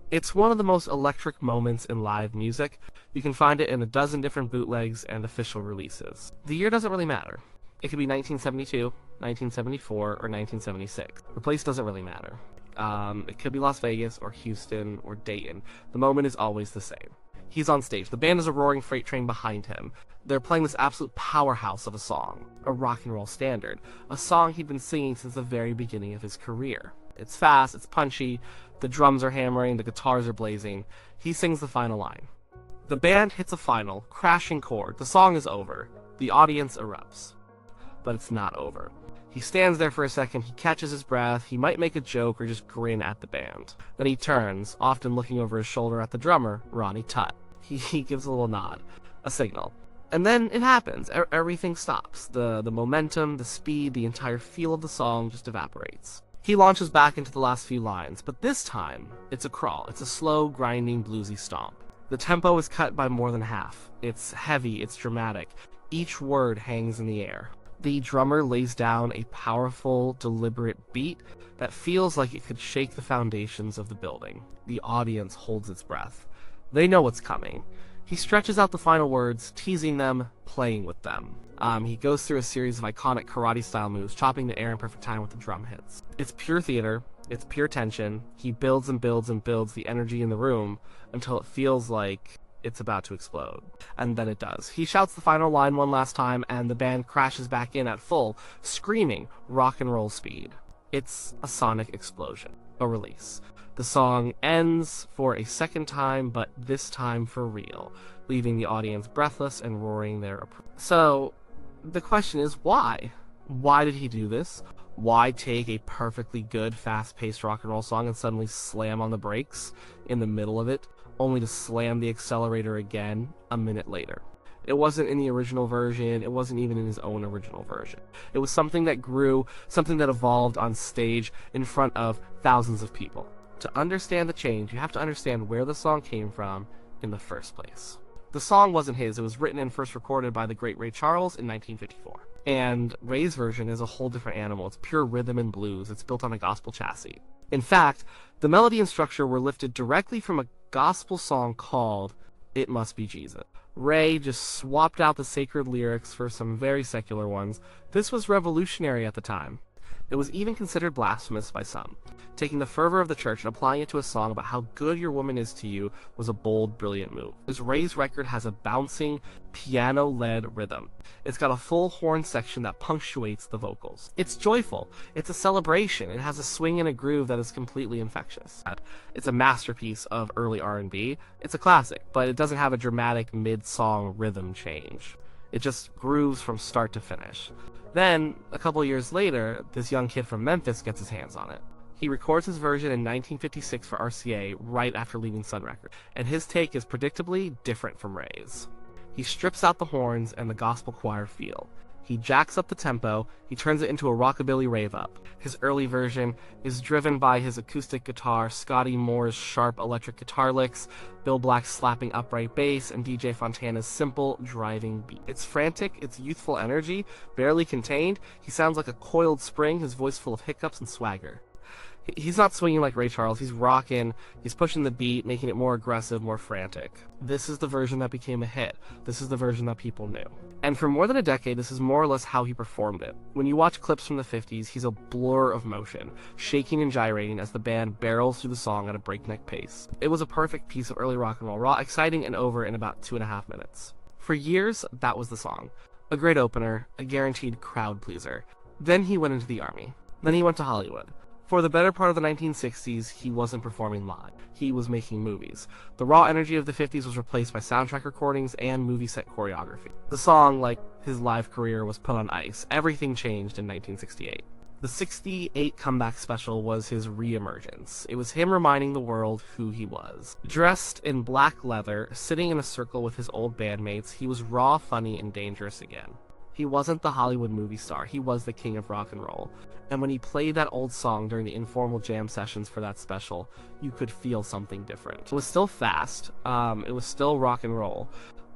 It's one of the most electric moments in live music. You can find it in a dozen different bootlegs and official releases. The year doesn't really matter. It could be 1972, 1974, or 1976. The place doesn't really matter. It could be Las Vegas or Houston or Dayton. The moment is always the same. He's on stage. The band is a roaring freight train behind him. They're playing this absolute powerhouse of a song, a rock and roll standard, a song he'd been singing since the very beginning of his career. It's fast, it's punchy, the drums are hammering, the guitars are blazing. He sings the final line. The band hits a final, crashing chord. The song is over. The audience erupts. But it's not over. He stands there for a second, he catches his breath, he might make a joke or just grin at the band. Then he turns, often looking over his shoulder at the drummer, Ronnie Tutt. He gives a little nod, a signal. And then it happens. Everything stops. The momentum, the speed, the entire feel of the song just evaporates. He launches back into the last few lines, but this time, it's a crawl. It's a slow, grinding, bluesy stomp. The tempo is cut by more than half. It's heavy, it's dramatic. Each word hangs in the air. The drummer lays down a powerful, deliberate beat that feels like it could shake the foundations of the building. The audience holds its breath. They know what's coming. He stretches out the final words, teasing them, playing with them. He goes through a series of iconic karate-style moves, chopping the air in perfect time with the drum hits. It's pure theater. It's pure tension. He builds and builds and builds the energy in the room until it feels like it's about to explode. And then it does. He shouts the final line one last time, and the band crashes back in at full, screaming rock and roll speed. It's a sonic explosion. A release. The song ends for a second time, but this time for real, leaving the audience breathless and roaring their approval. So, the question is, why? Why did he do this? Why take a perfectly good, fast-paced rock and roll song and suddenly slam on the brakes in the middle of it, only to slam the accelerator again a minute later? It wasn't in the original version, it wasn't even in his own original version. It was something that grew, something that evolved on stage in front of thousands of people. To understand the change, you have to understand where the song came from in the first place. The song wasn't his, it was written and first recorded by the great Ray Charles in 1954. And Ray's version is a whole different animal. It's pure rhythm and blues. It's built on a gospel chassis. In fact, the melody and structure were lifted directly from a gospel song called It Must Be Jesus. Ray just swapped out the sacred lyrics for some very secular ones. This was revolutionary at the time. It was even considered blasphemous by some. Taking the fervor of the church and applying it to a song about how good your woman is to you was a bold, brilliant move. This Ray's record has a bouncing, piano-led rhythm. It's got a full horn section that punctuates the vocals. It's joyful. It's a celebration. It has a swing and a groove that is completely infectious. It's a masterpiece of early R&B. It's a classic, but it doesn't have a dramatic mid-song rhythm change. It just grooves from start to finish. Then, a couple years later, this young kid from Memphis gets his hands on it. He records his version in 1956 for RCA right after leaving Sun Records, and his take is predictably different from Ray's. He strips out the horns and the gospel choir feel. He jacks up the tempo, he turns it into a rockabilly rave-up. His early version is driven by his acoustic guitar, Scotty Moore's sharp electric guitar licks, Bill Black's slapping upright bass, and DJ Fontana's simple, driving beat. It's frantic, it's youthful energy, barely contained. He sounds like a coiled spring, his voice full of hiccups and swagger. He's not swinging like Ray Charles, he's rocking, he's pushing the beat, making it more aggressive, more frantic. This is the version that became a hit. This is the version that people knew. And for more than a decade, this is more or less how he performed it. When you watch clips from the 50s, he's a blur of motion, shaking and gyrating as the band barrels through the song at a breakneck pace. It was a perfect piece of early rock and roll, raw, exciting, and over in about 2.5 minutes. For years, that was the song. A great opener, a guaranteed crowd pleaser. Then he went into the army. Then he went to Hollywood. For the better part of the 1960s, he wasn't performing live. He was making movies. The raw energy of the 50s was replaced by soundtrack recordings and movie set choreography. The song, like his live career, was put on ice. Everything changed in 1968. The 68 comeback special was his re-emergence. It was him reminding the world who he was. Dressed in black leather, sitting in a circle with his old bandmates, he was raw, funny, and dangerous again. He wasn't the Hollywood movie star, he was the king of rock and roll. And when he played that old song during the informal jam sessions for that special, you could feel something different. It was still fast, it was still rock and roll,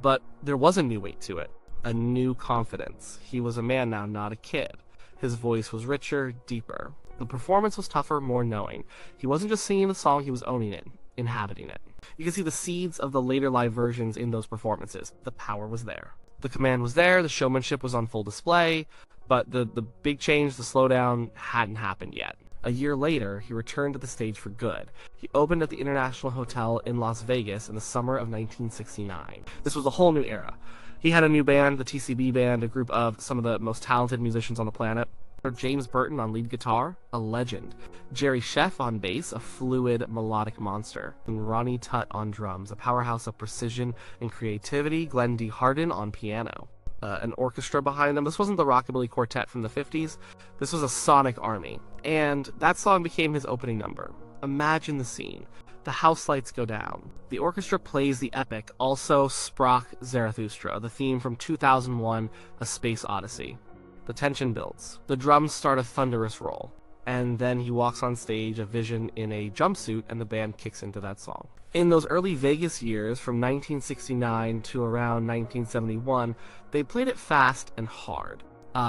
but there was a new weight to it, a new confidence. He was a man now, not a kid. His voice was richer, deeper. The performance was tougher, more knowing. He wasn't just singing the song, he was owning it. inhabiting it. You can see the seeds of the later live versions in those performances. The power was there. The command was there, the showmanship was on full display, but the big change, the slowdown, hadn't happened yet. A year later, he returned to the stage for good. He opened at the International Hotel in Las Vegas in the summer of 1969. This was a whole new era. He had a new band, the TCB Band, a group of some of the most talented musicians on the planet. James Burton on lead guitar, a legend. Jerry Sheff on bass, a fluid, melodic monster. And Ronnie Tutt on drums, a powerhouse of precision and creativity. Glenn D. Hardin on piano. An orchestra behind them. This wasn't the Rockabilly Quartet from the 50s. This was a sonic army. And that song became his opening number. Imagine the scene. The house lights go down. The orchestra plays the epic, also Sprach Zarathustra, the theme from 2001, A Space Odyssey. The tension builds. The drums start a thunderous roll. And then he walks on stage, a vision in a jumpsuit, and the band kicks into that song. In those early Vegas years, from 1969 to around 1971, they played it fast and hard.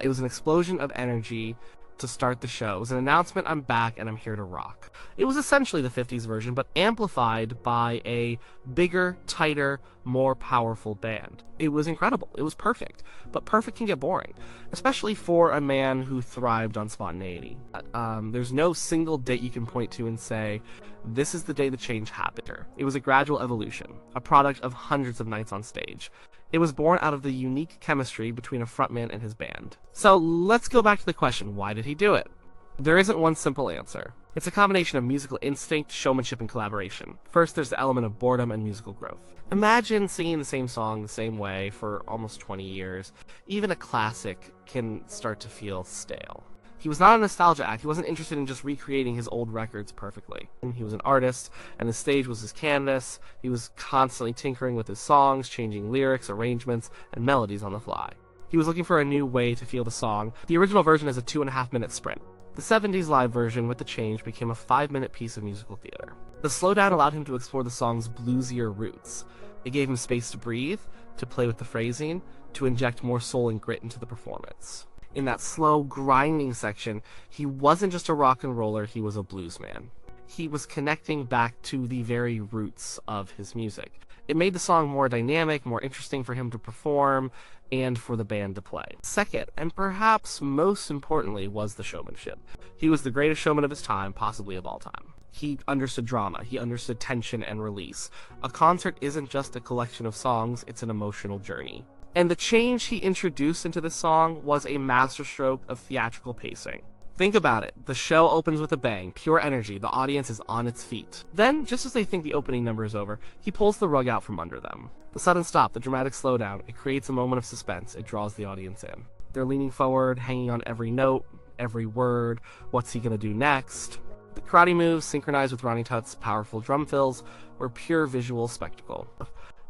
It was an explosion of energy to start the show. It was an announcement, I'm back and I'm here to rock. It was essentially the 50s version, but amplified by a bigger, tighter, more powerful band. It was incredible. It was perfect. But perfect can get boring, especially for a man who thrived on spontaneity. There's no single date you can point to and say, this is the day the change happened. It was a gradual evolution, a product of hundreds of nights on stage. It was born out of the unique chemistry between a frontman and his band. So let's go back to the question, why did he do it? There isn't one simple answer. It's a combination of musical instinct, showmanship, and collaboration. First, there's the element of boredom and musical growth. Imagine singing the same song the same way for almost 20 years. Even a classic can start to feel stale. He was not a nostalgia act. He wasn't interested in just recreating his old records perfectly. He was an artist, and the stage was his canvas. He was constantly tinkering with his songs, changing lyrics, arrangements, and melodies on the fly. He was looking for a new way to feel the song. The original version is a 2.5-minute sprint. The 70s live version, with the change, became a 5-minute piece of musical theater. The slowdown allowed him to explore the song's bluesier roots. It gave him space to breathe, to play with the phrasing, to inject more soul and grit into the performance. In that slow, grinding section, he wasn't just a rock and roller, he was a blues man. He was connecting back to the very roots of his music. It made the song more dynamic, more interesting for him to perform, and for the band to play. Second, and perhaps most importantly, was the showmanship. He was the greatest showman of his time, possibly of all time. He understood drama, he understood tension and release. A concert isn't just a collection of songs, it's an emotional journey. And the change he introduced into this song was a masterstroke of theatrical pacing. Think about it. The show opens with a bang, pure energy, the audience is on its feet. Then, just as they think the opening number is over, he pulls the rug out from under them. The sudden stop, the dramatic slowdown, it creates a moment of suspense, it draws the audience in. They're leaning forward, hanging on every note, every word, what's he gonna do next? The karate moves, synchronized with Ronnie Tutt's powerful drum fills, were pure visual spectacle.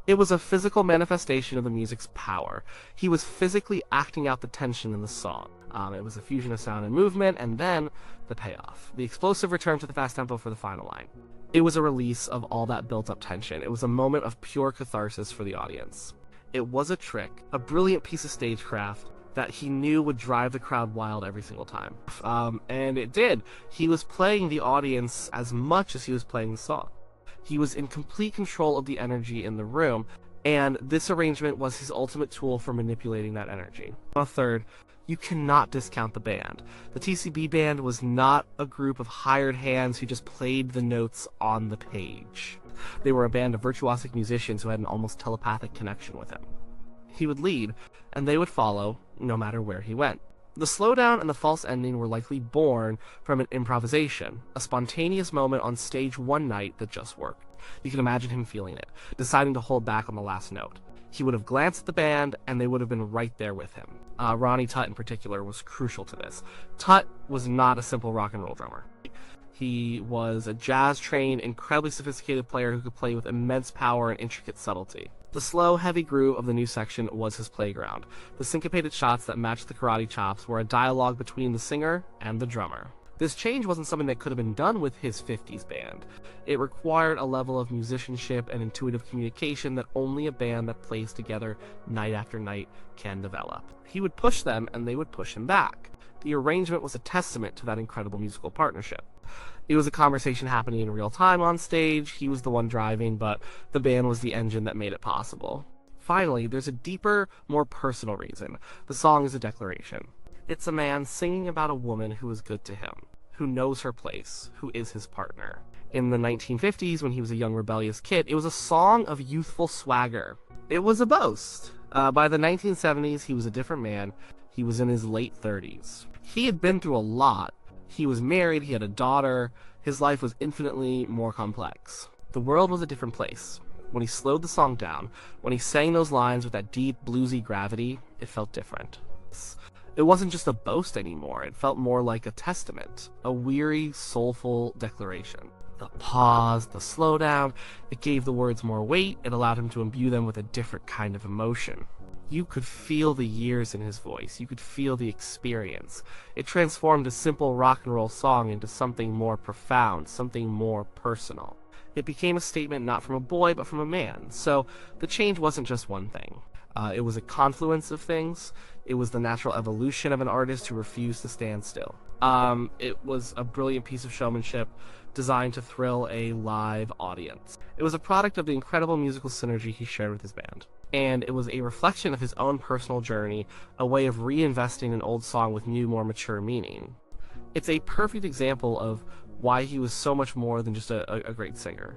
It was a physical manifestation of the music's power. He was physically acting out the tension in the song. It was a fusion of sound and movement, and then the payoff. The explosive return to the fast tempo for the final line. It was a release of all that built-up tension. It was a moment of pure catharsis for the audience. It was a trick, a brilliant piece of stagecraft that he knew would drive the crowd wild every single time. And it did. He was playing the audience as much as he was playing the song. He was in complete control of the energy in the room, and this arrangement was his ultimate tool for manipulating that energy. Third, you cannot discount the band. The TCB Band was not a group of hired hands who just played the notes on the page. They were a band of virtuosic musicians who had an almost telepathic connection with him. He would lead, and they would follow, no matter where he went. The slowdown and the false ending were likely born from an improvisation, a spontaneous moment on stage one night that just worked. You can imagine him feeling it, deciding to hold back on the last note. He would have glanced at the band, and they would have been right there with him. Ronnie Tutt in particular was crucial to this. Tutt was not a simple rock and roll drummer. He was a jazz-trained, incredibly sophisticated player who could play with immense power and intricate subtlety. The slow, heavy groove of the new section was his playground. The syncopated shots that matched the karate chops were a dialogue between the singer and the drummer. This change wasn't something that could have been done with his 50s band. It required a level of musicianship and intuitive communication that only a band that plays together night after night can develop. He would push them, and they would push him back. The arrangement was a testament to that incredible musical partnership. It was a conversation happening in real time on stage. He was the one driving, but the band was the engine that made it possible. Finally, there's a deeper, more personal reason. The song is a declaration. It's a man singing about a woman who is good to him, who knows her place, who is his partner. In the 1950s, when he was a young rebellious kid, it was a song of youthful swagger. It was a boast. By the 1970s, he was a different man. He was in his late 30s. He had been through a lot. He was married, he had a daughter. His life was infinitely more complex. The world was a different place. When he slowed the song down, when he sang those lines with that deep, bluesy gravity, it felt different. It wasn't just a boast anymore. It felt more like a testament, a weary, soulful declaration. The pause, the slowdown, it gave the words more weight. It allowed him to imbue them with a different kind of emotion. You could feel the years in his voice. You could feel the experience. It transformed a simple rock and roll song into something more profound, something more personal. It became a statement not from a boy, but from a man. So the change wasn't just one thing. It was a confluence of things. It was the natural evolution of an artist who refused to stand still. It was a brilliant piece of showmanship designed to thrill a live audience. It was a product of the incredible musical synergy he shared with his band. And it was a reflection of his own personal journey, a way of reinvesting an old song with new, more mature meaning. It's a perfect example of why he was so much more than just a great singer.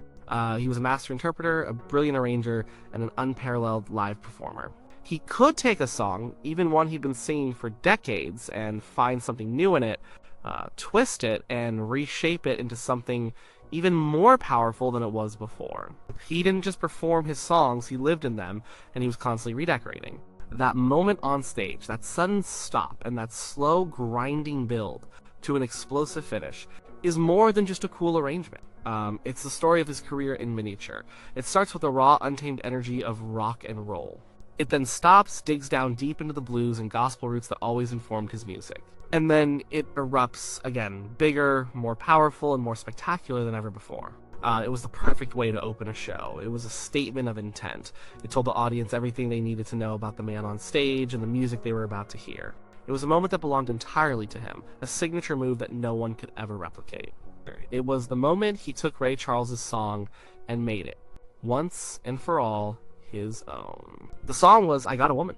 He was a master interpreter, a brilliant arranger, and an unparalleled live performer. He could take a song, even one he'd been singing for decades, and find something new in it, twist it, and reshape it into something even more powerful than it was before. He didn't just perform his songs, he lived in them, and he was constantly redecorating. That moment on stage, that sudden stop, and that slow, grinding build to an explosive finish is more than just a cool arrangement. It's the story of his career in miniature. It starts with the raw, untamed energy of rock and roll. It then stops, digs down deep into the blues and gospel roots that always informed his music. And then it erupts again, bigger, more powerful, and more spectacular than ever before. It was the perfect way to open a show. It was a statement of intent. It told the audience everything they needed to know about the man on stage and the music they were about to hear. It was a moment that belonged entirely to him, a signature move that no one could ever replicate. It was the moment he took Ray Charles's song and made it, once and for all, his own. The song was I Got a Woman.